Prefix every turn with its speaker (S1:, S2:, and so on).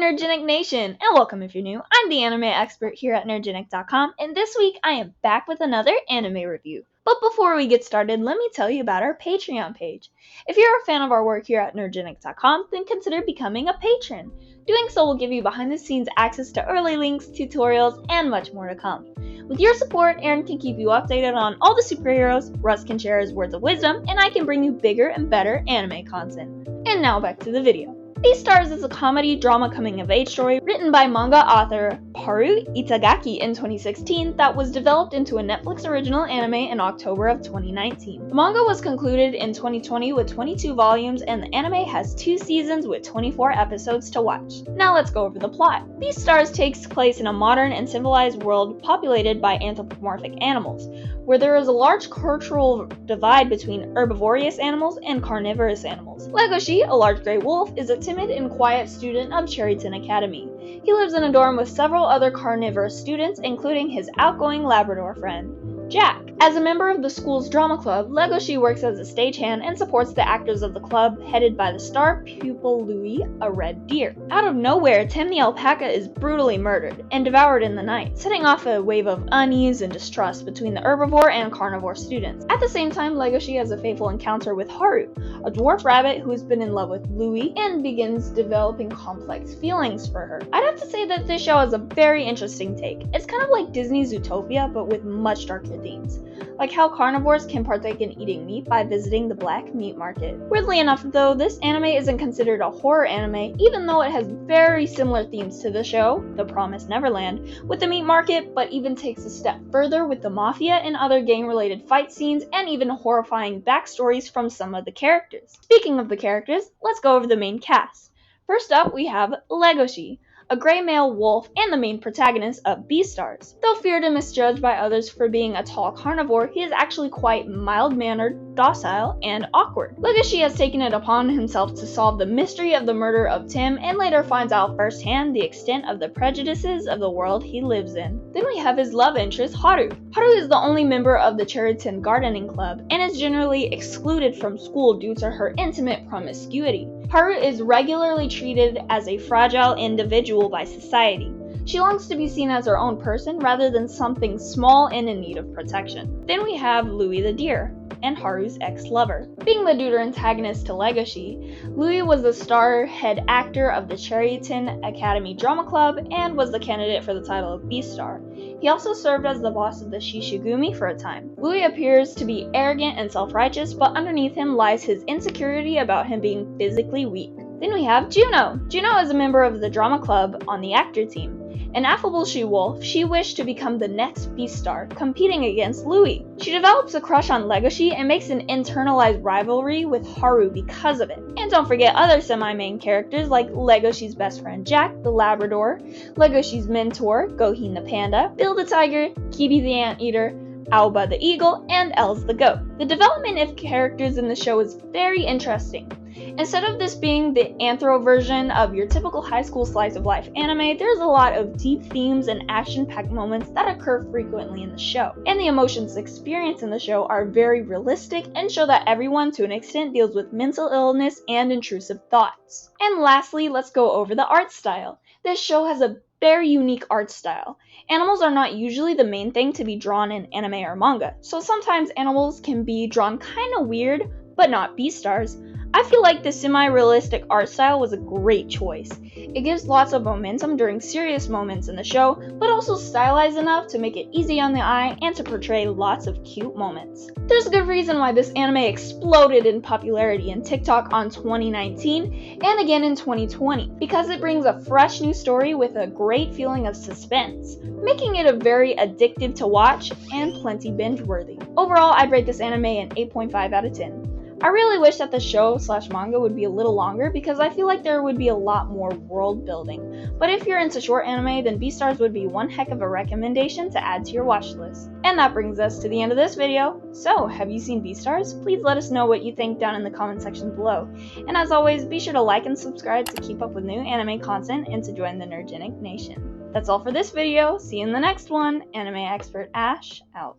S1: Nerdgenic Nation, and welcome if you're new. I'm the anime expert here at nerdgenic.com, and this week I am back with another anime review. But before we get started, let me tell you about our Patreon page. If you're a fan of our work here at nerdgenic.com, then consider becoming a patron. Doing so will give you behind-the-scenes access to early links, tutorials, and much more to come. With your support, Aaron can keep you updated on all the superheroes, Russ can share his words of wisdom, and I can bring you bigger and better anime content. And now back to the video. Beastars is a comedy drama coming-of-age story written by manga author Haru Itagaki in 2016 that was developed into a Netflix original anime in October of 2019. The manga was concluded in 2020 with 22 volumes, and the anime has 2 seasons with 24 episodes to watch. Now let's go over the plot. Beastars takes place in a modern and civilized world populated by anthropomorphic animals, where there is a large cultural divide between herbivorous animals and carnivorous animals. Legoshi, a large gray wolf, is a timid and quiet student of Cherryton Academy. He lives in a dorm with several other carnivorous students, including his outgoing Labrador friend, Jack. As a member of the school's drama club, Legoshi works as a stagehand and supports the actors of the club, headed by the star pupil Louis, a red deer. Out of nowhere, Tim the alpaca is brutally murdered and devoured in the night, setting off a wave of unease and distrust between the herbivore and carnivore students. At the same time, Legoshi has a fateful encounter with Haru, a dwarf rabbit who has been in love with Louis and begins developing complex feelings for her. I'd have to say that this show has a very interesting take. It's kind of like Disney's Zootopia, but with much darker themes, like how carnivores can partake in eating meat by visiting the black meat market. Weirdly enough though, this anime isn't considered a horror anime, even though it has very similar themes to the show, The Promised Neverland, with the meat market, but even takes a step further with the mafia and other gang-related fight scenes, and even horrifying backstories from some of the characters. Speaking of the characters, let's go over the main cast. First up, we have Legoshi, a gray male wolf and the main protagonist of Beastars. Though feared and misjudged by others for being a tall carnivore, he is actually quite mild-mannered, docile, and awkward. Legoshi has taken it upon himself to solve the mystery of the murder of Tim, and later finds out firsthand the extent of the prejudices of the world he lives in. Then we have his love interest, Haru. Haru is the only member of the Cherryton Gardening Club, and is generally excluded from school due to her intimate promiscuity. Haru is regularly treated as a fragile individual by society. She longs to be seen as her own person rather than something small and in need of protection. Then we have Louis the deer, and Haru's ex-lover. Being the duder antagonist to Legoshi, Louis was the star head actor of the Cherryton Academy Drama Club and was the candidate for the title of Beastar. He also served as the boss of the Shishigumi for a time. Louis appears to be arrogant and self-righteous, but underneath him lies his insecurity about him being physically weak. Then we have Juno. Juno is a member of the drama club on the actor team. An affable she-wolf, she wished to become the next Beastar, competing against Louis. She develops a crush on Legoshi and makes an internalized rivalry with Haru because of it. And don't forget other semi-main characters like Legoshi's best friend Jack, the Labrador, Legoshi's mentor, Gohin the panda, Bill the tiger, Kibi the anteater, Alba the eagle, and Els the goat. The development of characters in the show is very interesting. Instead of this being the anthro version of your typical high school slice of life anime, there's a lot of deep themes and action-packed moments that occur frequently in the show. And the emotions experienced in the show are very realistic and show that everyone to an extent deals with mental illness and intrusive thoughts. And lastly, let's go over the art style. This show has a very unique art style. Animals are not usually the main thing to be drawn in anime or manga, so sometimes animals can be drawn kinda weird, but not Beastars. I feel like the semi-realistic art style was a great choice. It gives lots of momentum during serious moments in the show, but also stylized enough to make it easy on the eye and to portray lots of cute moments. There's a good reason why this anime exploded in popularity in TikTok on 2019 and again in 2020, because it brings a fresh new story with a great feeling of suspense, making it a very addictive to watch and plenty binge-worthy. Overall, I'd rate this anime an 8.5 out of 10. I really wish that the show/manga would be a little longer because I feel like there would be a lot more world building. But if you're into short anime, then Beastars would be one heck of a recommendation to add to your watch list. And that brings us to the end of this video. So, have you seen Beastars? Please let us know what you think down in the comment section below. And as always, be sure to like and subscribe to keep up with new anime content and to join the Nerdgenic Nation. That's all for this video. See you in the next one. Anime expert Ash, out.